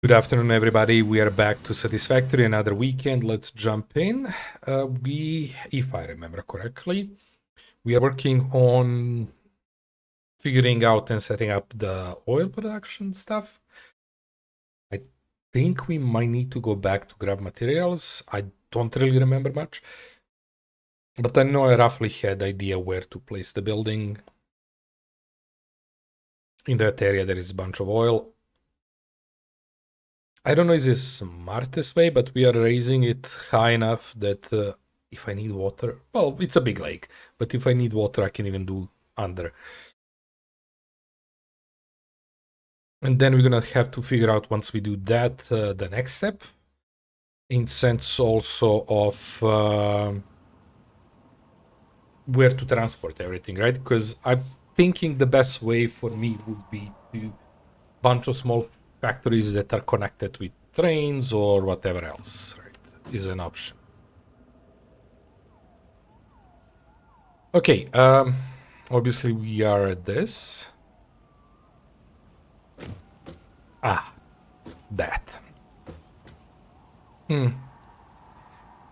Good afternoon, everybody. We are back to Satisfactory, another weekend. Let's jump in. If I remember correctly, we are working on figuring out and setting up the oil production stuff. I think we might need to go back to grab materials. I don't really remember much, but I know I roughly had idea where to place the building. In that area, there is a bunch of oil. I don't know is this smartest way, but we are raising it high enough that if I need water, well, it's a big lake, but if I need water, I can even do under. And then we're gonna have to figure out once we do that, the next step, in sense also of where to transport everything, right? Because I'm thinking the best way for me would be to bunch of small factories that are connected with trains or whatever else, right? Is an option. Okay, obviously we are at this. That. If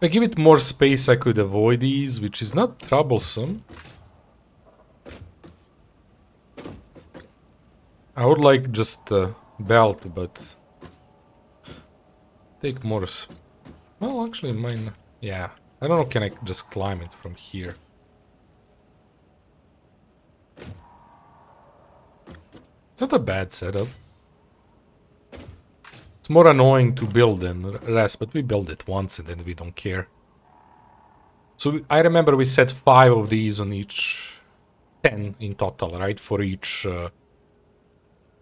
I give it more space, I could avoid these, which is not troublesome. I would like just a belt, but take more. Well, actually, mine. Yeah, I don't know. Can I just climb it from here? It's not a bad setup. It's more annoying to build than rest, but we build it once and then we don't care. So I remember we set 5 of these on each, 10 in total, right? For each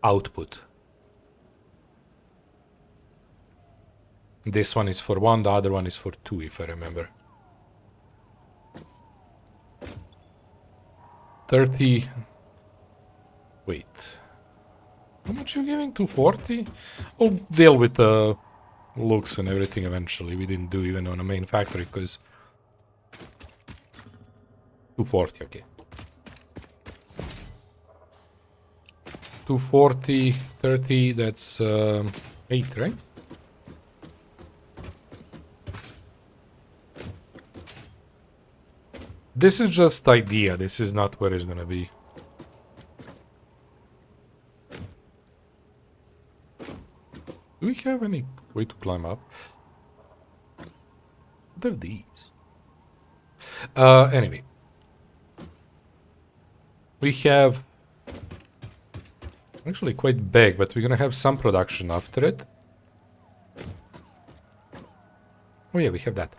output. This one is for 1, the other one is for 2, if I remember. 30. Wait. How much are you giving? 240? We'll deal with the looks and everything eventually. We didn't do even on a main factory because 240, okay. 240, 30, that's 8, right? This is just idea. This is not where it's gonna be. Do we have any way to climb up? What are these? Anyway. We have... actually quite big, but we're gonna have some production after it. Oh yeah, we have that.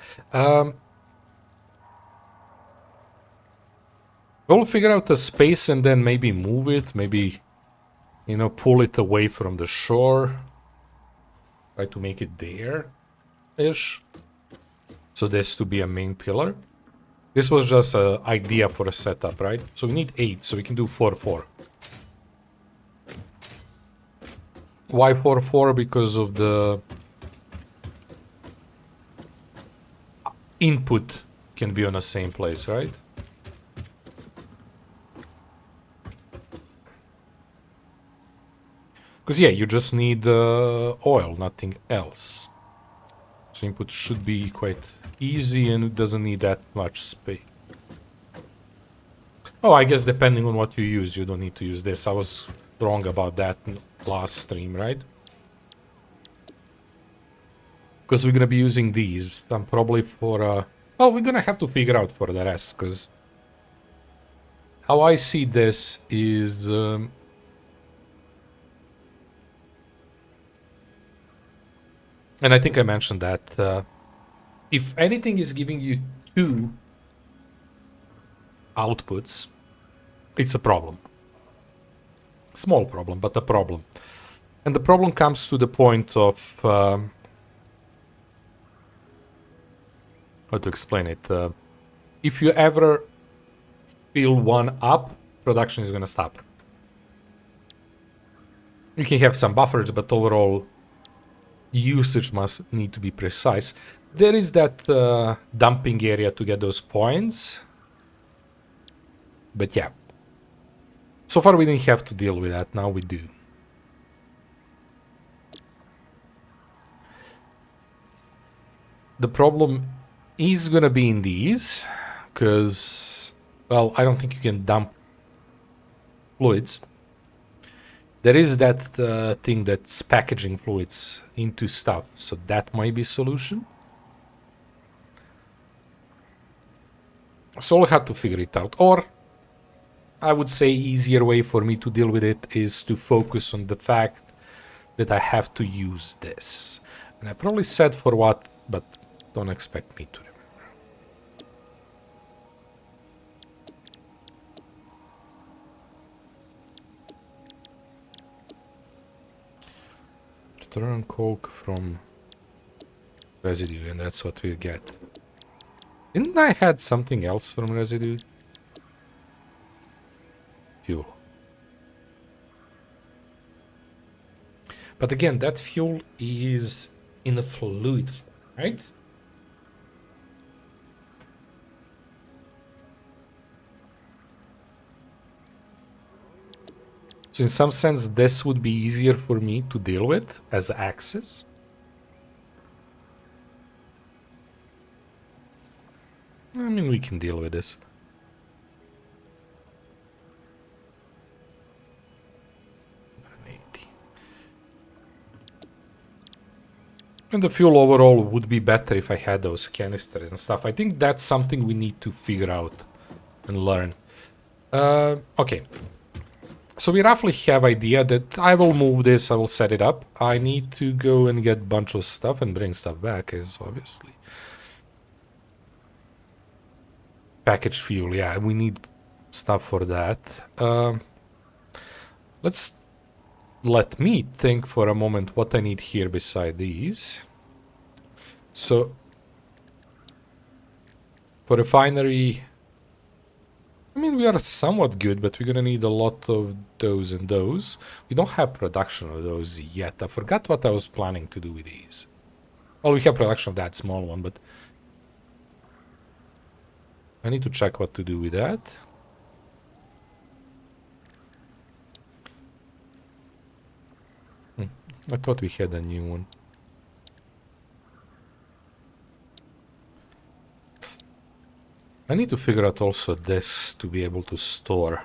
We'll figure out the space and then maybe move it. Maybe, you know, pull it away from the shore. Try to make it there-ish. So this to be a main pillar. This was just an idea for a setup, right? So we need 8, so we can do 4, 4. Why 4, 4? Because of the input can be on the same place, right? Because yeah, you just need oil, nothing else. So input should be quite easy and it doesn't need that much space. Oh, I guess depending on what you use, you don't need to use this. I was wrong about that last stream, right? Because we're gonna be using these. I'm probably for... well, we're gonna have to figure out for the rest, because... how I see this is... and I think I mentioned that if anything is giving you 2 outputs, it's a problem. Small problem, but a problem. And the problem comes to the point of... how to explain it? If you ever fill one up, production is gonna stop. You can have some buffers, but overall... usage must need to be precise. There is that dumping area to get those points. But yeah. So far we didn't have to deal with that, now we do. The problem is gonna be in these, because, well, I don't think you can dump fluids. There is that thing that's packaging fluids into stuff, so that might be a solution. So I'll have to figure it out. Or I would say easier way for me to deal with it is to focus on the fact that I have to use this. And I probably said for what, but don't expect me to remember. Return coke from residue, and that's what we get. Didn't I had something else from residue? Fuel. But again, that fuel is in a fluid form, right? So in some sense, this would be easier for me to deal with as access. I mean, we can deal with this. And the fuel overall would be better if I had those canisters and stuff. I think that's something we need to figure out and learn. Okay. So we roughly have idea that I will move this, I will set it up. I need to go and get a bunch of stuff and bring stuff back, as obviously. Packaged fuel, yeah, we need stuff for that. Let me think for a moment what I need here beside these. So, for refinery, I mean, we are somewhat good, but we're gonna need a lot of those and those. We don't have production of those yet. I forgot what I was planning to do with these. Well, we have production of that small one, but I need to check what to do with that. I thought we had a new one. I need to figure out also this to be able to store.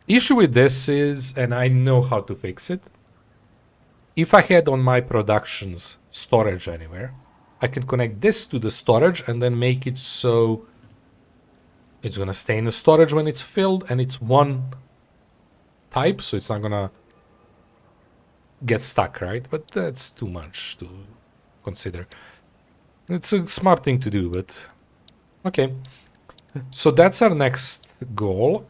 Issue with this is, and I know how to fix it. If I had on my productions storage anywhere, I can connect this to the storage and then make it so it's gonna stay in the storage when it's filled, and it's one type, so it's not gonna get stuck, right? But that's too much to consider. It's a smart thing to do, but okay. So that's our next goal,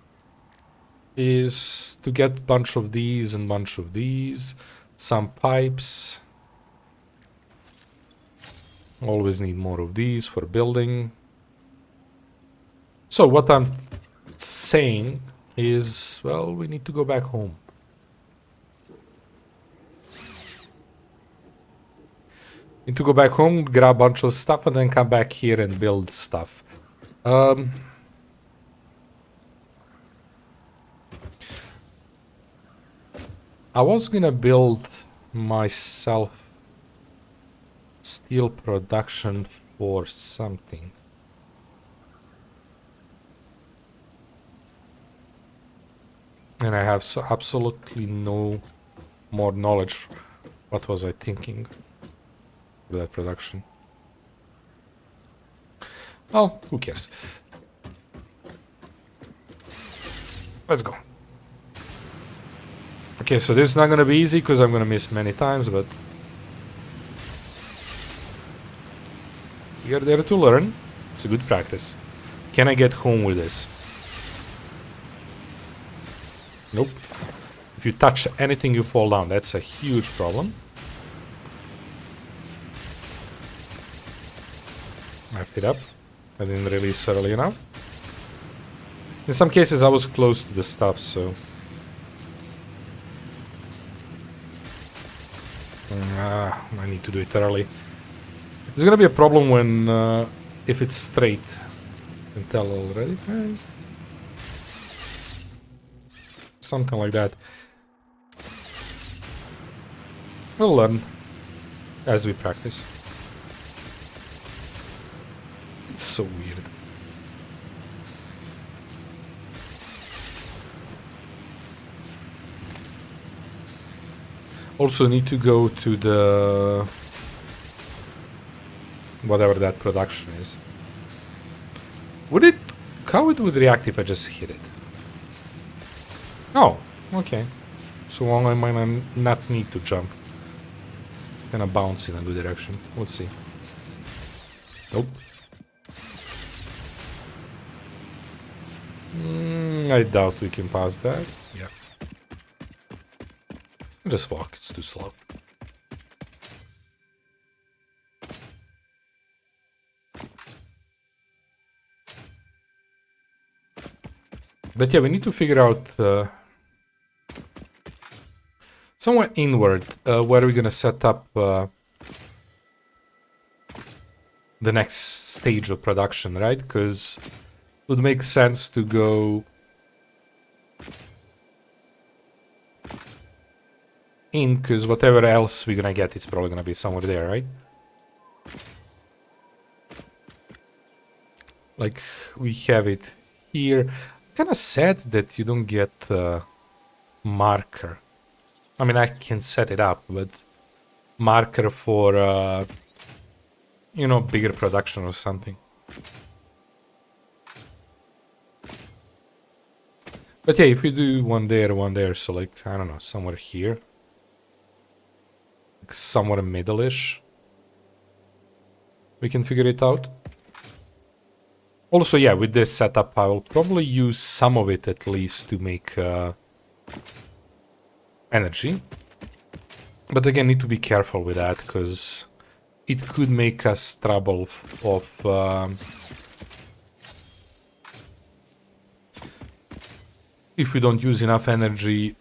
is to get a bunch of these and bunch of these. Some pipes. Always need more of these for building. So what I'm saying is, well, we need to go back home. Need to go back home, grab a bunch of stuff, and then come back here and build stuff. I was gonna build myself steel production for something. And I have absolutely no more knowledge. What was I thinking? That production. Well, who cares? Let's go. Okay, so this is not gonna be easy because I'm gonna miss many times, but we are there to learn. It's a good practice. Can I get home with this? Nope. If you touch anything, you fall down. That's a huge problem. Left it up. I didn't release early enough. In some cases, I was close to the stuff, so... I need to do it early. There's gonna be a problem when... if it's straight. I can tell already. Something like that. We'll learn as we practice. So weird. Also need to go to the... whatever that production is. Would it... how it would react if I just hit it? Oh, okay. So long I might not need to jump. Gonna bounce in a good direction. Let's see. Nope. I doubt we can pass that. Yeah. Just walk, it's too slow. But yeah, we need to figure out somewhere inward where we're gonna set up the next stage of production, right? Because it would make sense to go in, because whatever else we're gonna get, it's probably gonna be somewhere there, right? Like, we have it here. Kind of sad that you don't get marker. I mean, I can set it up, but marker for, you know, bigger production or something. But yeah, if we do one there, so like, I don't know, somewhere here. Like somewhere middle-ish. We can figure it out. Also, yeah, with this setup, I will probably use some of it at least to make energy. But again, need to be careful with that, because it could make us trouble of... if we don't use enough energy,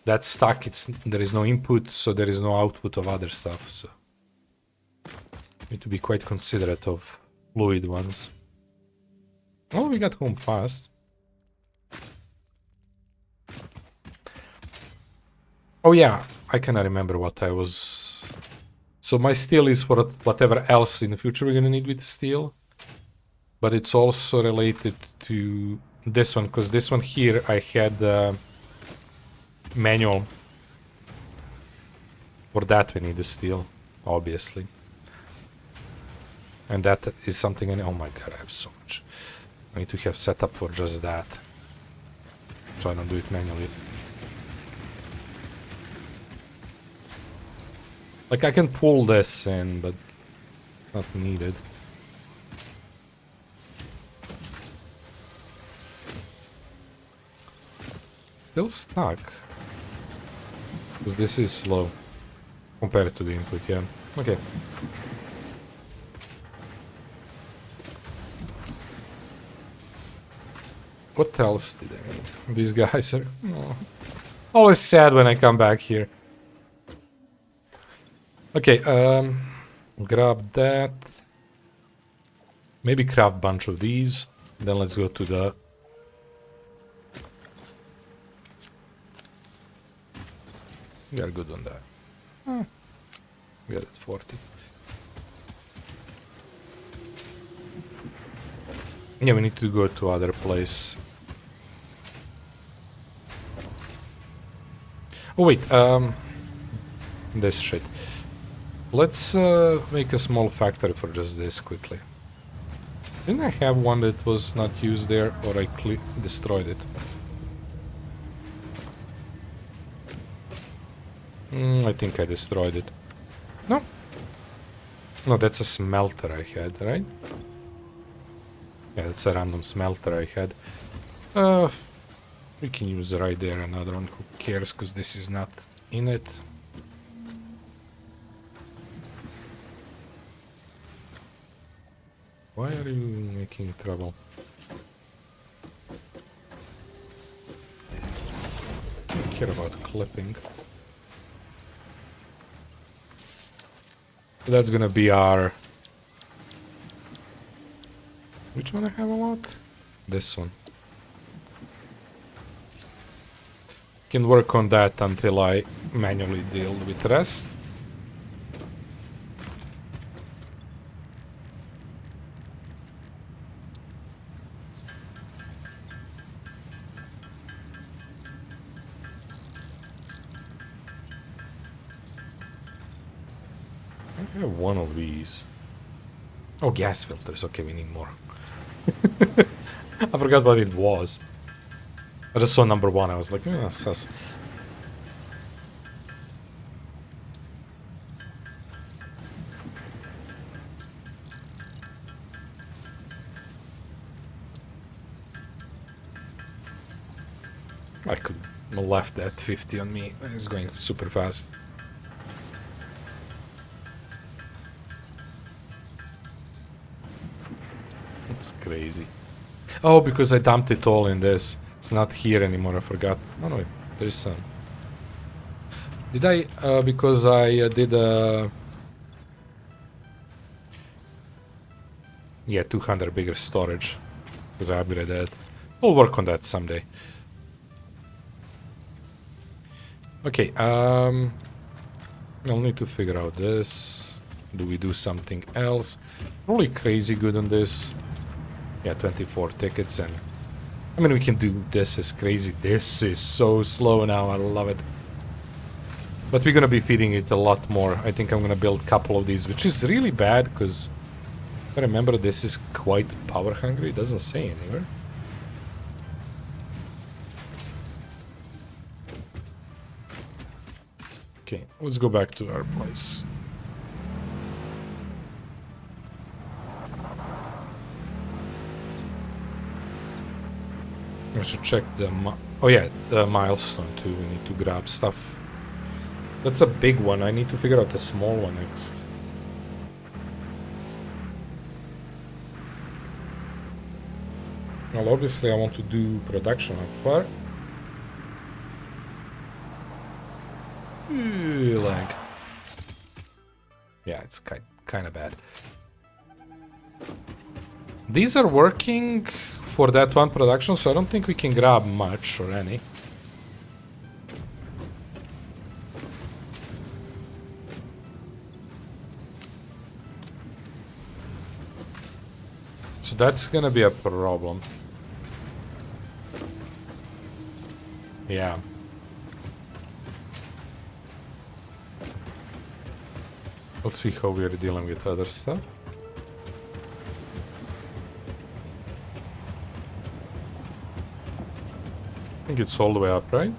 that's stuck, there is no input, so there is no output of other stuff, so... need to be quite considerate of fluid ones. Oh, we got home fast. Oh yeah, I cannot remember what I was... So my steel is for whatever else in the future we're gonna need with steel. But it's also related to this one, because this one here I had manual. For that we need the steel, obviously. And that is something oh my god, I have so much. I need to have set up for just that. So I don't do it manually. Like, I can pull this in, but not needed. Still stuck. Because this is slow. Compared to the input, yeah. Okay. What else did I need? These guys are... oh. Always sad when I come back here. Okay, grab that. Maybe craft a bunch of these. Then let's go to the... we are good on that. We are at 40. Yeah, we need to go to other place. Oh wait, this shit. Let's make a small factory for just this quickly. Didn't I have one that was not used there, or I destroyed it? I think I destroyed it. No. No, that's a smelter I had, right? Yeah, that's a random smelter I had. We can use right there another one. Who cares, because this is not in it. Why are you making trouble? I don't care about clipping. So that's gonna be our... which one I have a lot? This one. Can work on that until I manually deal with the rest. I have one of these. Oh, gas filters. Okay, we need more. I forgot what it was. I just saw number 1. I was like, sus. I could left that 50 on me. It's going super fast. It's crazy. Oh, because I dumped it all in this. It's not here anymore, I forgot. Oh no, there is some. Did I, because I did yeah, 200 bigger storage. Because I upgraded that. I'll work on that someday. Okay, I'll need to figure out this. Do we do something else? Probably crazy good on this. Yeah, 24 tickets, and I mean, we can do this as crazy. This is so slow now, I love it. But we're gonna be feeding it a lot more. I think I'm gonna build a couple of these, which is really bad, because if I remember, this is quite power hungry. It doesn't say anywhere. Okay, let's go back to our place. I should check the oh yeah, the milestone too. We need to grab stuff. That's a big one. I need to figure out the small one next. Well, obviously I want to do production up far. Lag. Yeah, it's kind of bad. These are working for that one production, so I don't think we can grab much or any. So that's gonna be a problem. Yeah. Let's see how we are dealing with other stuff. I think it's all the way up, right?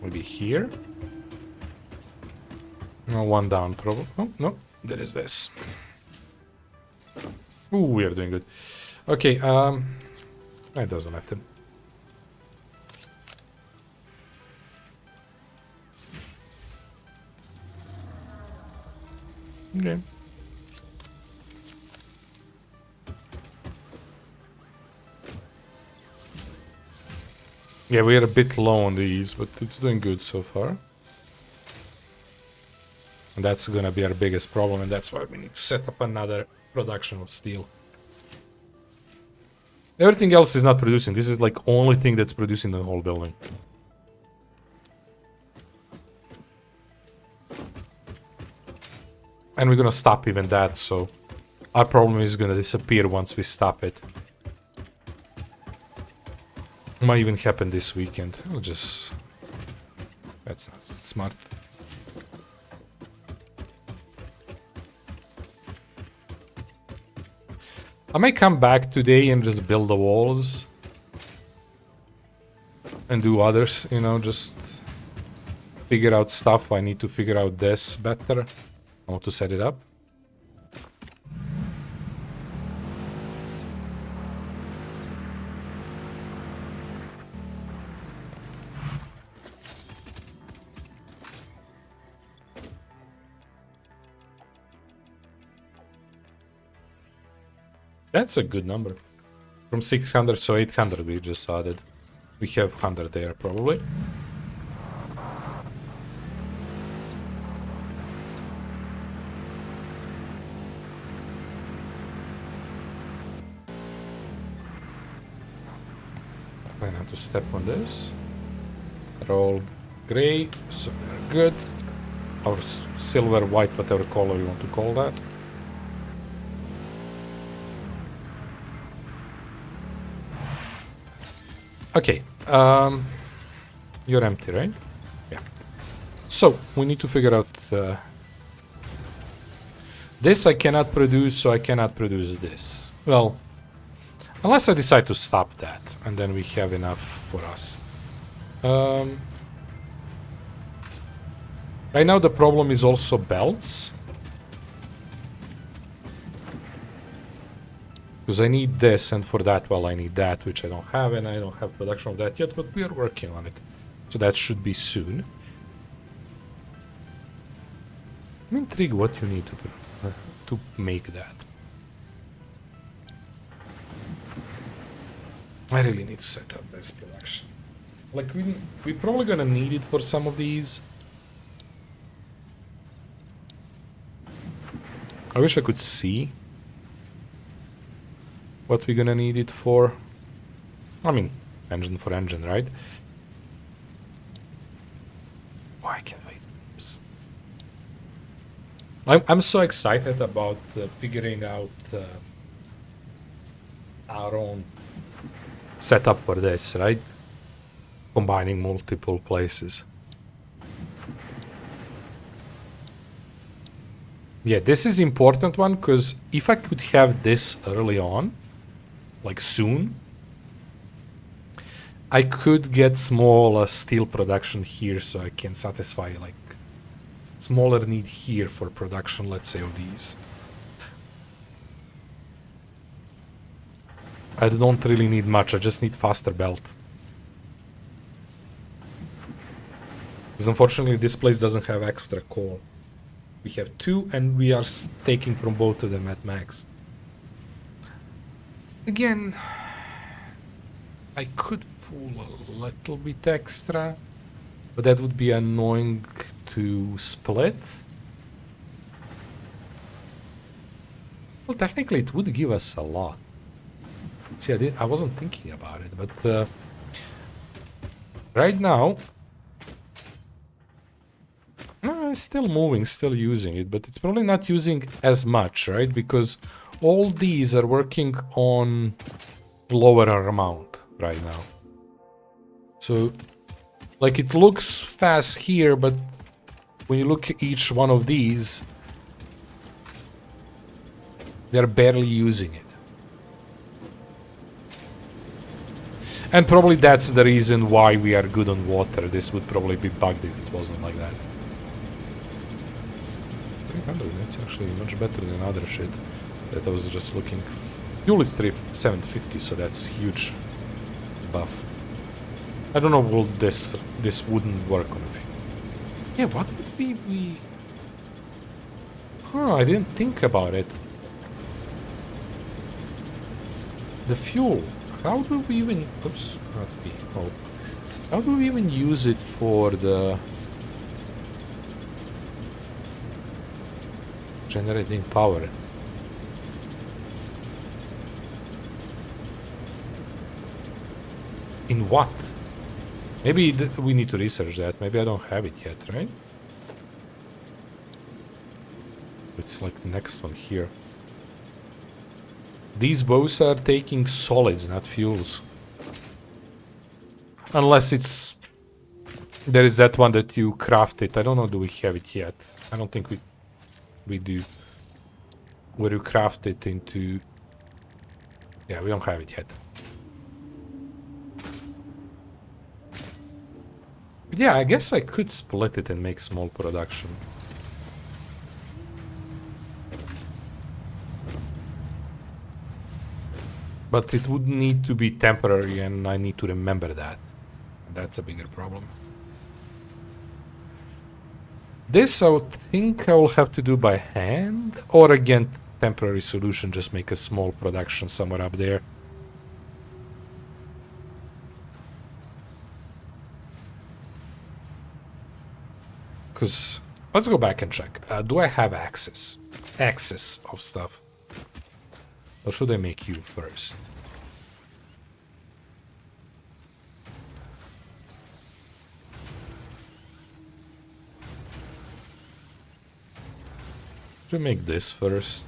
Maybe here? No, one down, probably. Oh, no, there is this. Ooh, we are doing good. Okay, it doesn't matter. Okay. Yeah, we are a bit low on these, but it's doing good so far. And that's gonna be our biggest problem, and that's why we need to set up another production of steel. Everything else is not producing. This is like only thing that's producing the whole building. And we're gonna stop even that, so our problem is gonna disappear once we stop it. Might even happen this weekend. I'll just... That's not smart. I might come back today and just build the walls. And do others, you know, just figure out stuff. I need to figure out this better. I want to set it up. That's a good number. From 600, so 800 we just added. We have 100 there, probably. I have to step on this. They're all gray, so they're good. Or silver, white, whatever color you want to call that. Okay, you're empty, right? Yeah. So, we need to figure out... this I cannot produce, so I cannot produce this. Well, unless I decide to stop that, and then we have enough for us. Right now the problem is also belts. Because I need this, and for that, well, I need that, which I don't have, and I don't have production of that yet, but we are working on it. So that should be soon. I'm intrigued what you need to make that. I really need to set up this production. Like, we're probably gonna need it for some of these. I wish I could see what we're gonna need it for. I mean, engine for engine, right? Oh, I can't wait. I'm so excited about figuring out our own setup for this, right? Combining multiple places. Yeah, this is important one, because if I could have this early on, like soon, I could get small steel production here, so I can satisfy like smaller need here for production, let's say, of these. I don't really need much, I just need faster belt. Because unfortunately this place doesn't have extra coal. We have 2 and we are taking from both of them at max. Again, I could pull a little bit extra, but that would be annoying to split. Well, technically it would give us a lot. See, I wasn't thinking about it, but right now, no, it's still moving, still using it, but it's probably not using as much, right? Because all these are working on lower amount right now. So, like, it looks fast here, but when you look at each one of these, they're barely using it. And probably that's the reason why we are good on water. This would probably be bugged if it wasn't like that. 300, that's actually much better than other shit that I was just looking. Fuel is 750, so that's huge buff. I don't know, will this wouldn't work on it. Yeah, what would we... Huh, I didn't think about it. The fuel. How do we even... Oops, not B. Oh. How do we even use it for the... generating power? In what? Maybe we need to research that. Maybe I don't have it yet, right? It's like the next one here. These bows are taking solids, not fuels. Unless it's... There is that one that you craft it. I don't know, do we have it yet? I don't think we do. Where you craft it into... Yeah, we don't have it yet. But yeah, I guess I could split it and make small production. But it would need to be temporary, and I need to remember that. That's a bigger problem. This I would think I will have to do by hand, or again, temporary solution, just make a small production somewhere up there. Because, let's go back and check. Do I have access of stuff? Or should I make you first? Should I make this first?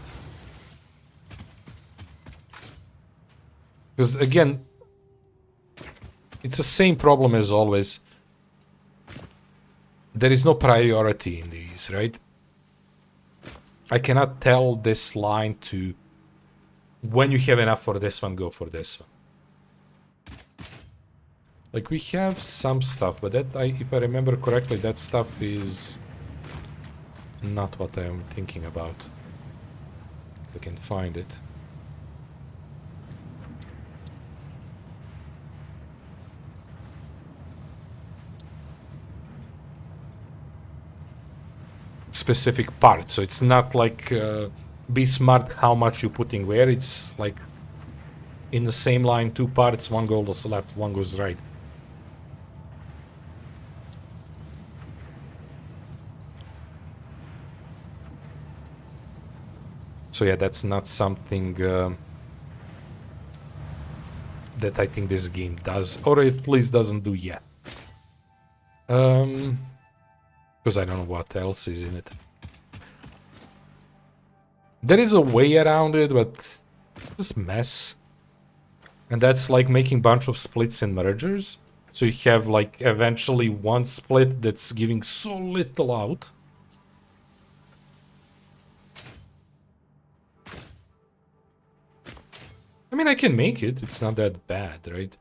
Because again, it's the same problem as always. there is no priority in these, right? I cannot tell this line to, when you have enough for this one, go for this one. Like, we have some stuff, but that, if I remember correctly, that stuff is not what I'm thinking about. If I can find it. Specific parts, so it's not like be smart how much you're putting where. It's like in the same line, two parts, one goes left, one goes right. So yeah, that's not something that I think this game does, or at least doesn't do yet. Because I don't know what else is in it. There is a way around it, but this mess. And that's like making bunch of splits and mergers. So you have like eventually one split that's giving so little out. I mean, I can make it. It's not that bad, right?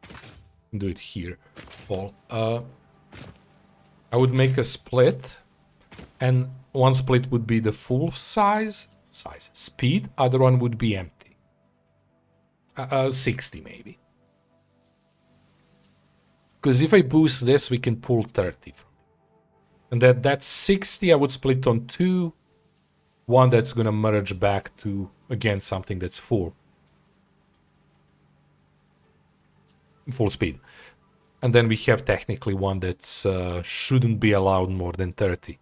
Do it here, Paul. I would make a split, and one split would be the full size speed. Other one would be empty. 60 maybe. Because if I boost this, we can pull 30 from it. And that's 60. I would split on two. One that's gonna merge back to again something that's full speed. And then we have technically one that's shouldn't be allowed more than 30.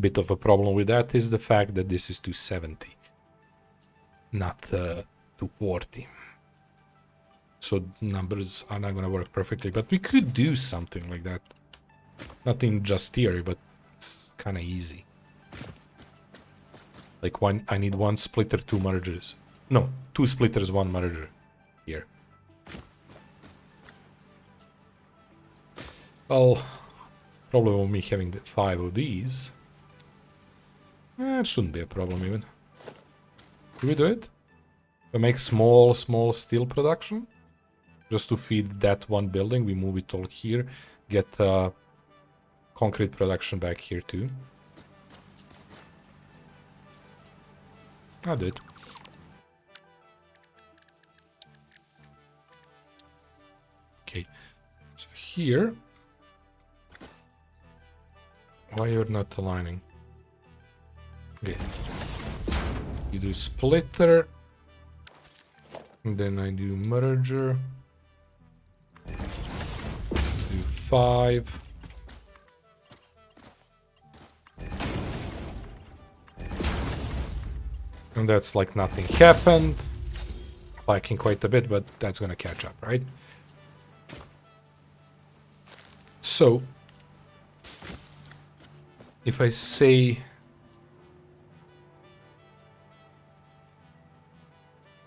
Bit of a problem with that is the fact that this is 270, not 240. So numbers are not gonna work perfectly, but we could do something like that. Not in just theory, but it's kind of easy. Like I need one splitter, two mergers. No, two splitters, one merger here. Well, problem of me having 5 of these. It shouldn't be a problem even. Do we do it? We make small steel production. Just to feed that one building. We move it all here. Get concrete production back here too. I did. Okay, so here, why you're not aligning? Okay, you do splitter, and then I do merger. Do 5. And that's like nothing happened. Lacking quite a bit, but that's gonna catch up, right? So, if I say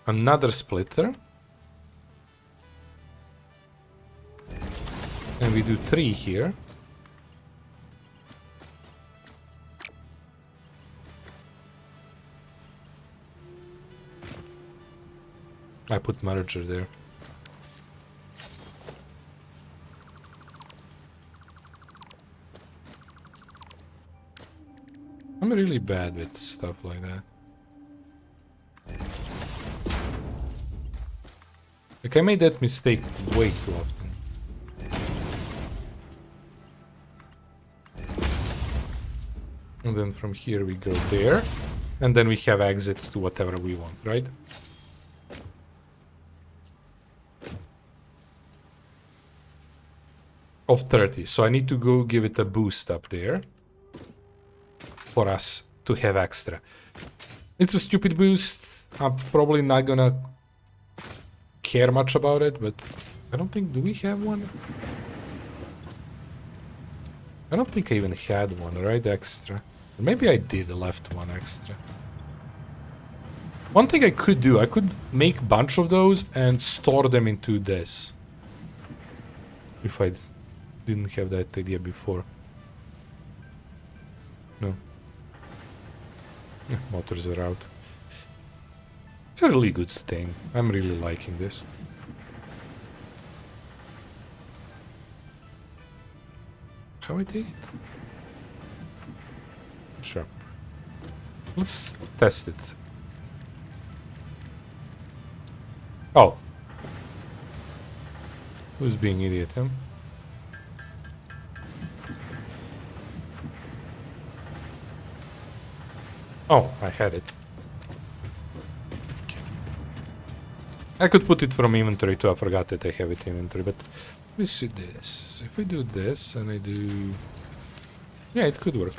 another splitter, and we do 3 here, I put merger there. I'm really bad with stuff like that. Like, I made that mistake way too often. And then from here we go there. And then we have exit to whatever we want, right? Of 30. So I need to go give it a boost up there. For us to have extra. It's a stupid boost. I'm probably not gonna care much about it, but I don't think... Do we have one? I don't think I even had one, right? Extra. Maybe I did left one extra. One thing I could do, I could make a bunch of those and store them into this. If I didn't have that idea before. No. Motors are out. It's a really good thing. I'm really liking this. How I take it? Sharp. Let's test it. Oh. Who's being idiot, huh? Oh, I had it. Okay. I could put it from inventory too. I forgot that I have it in inventory, but let me see this. If I do this and I do... Yeah, it could work.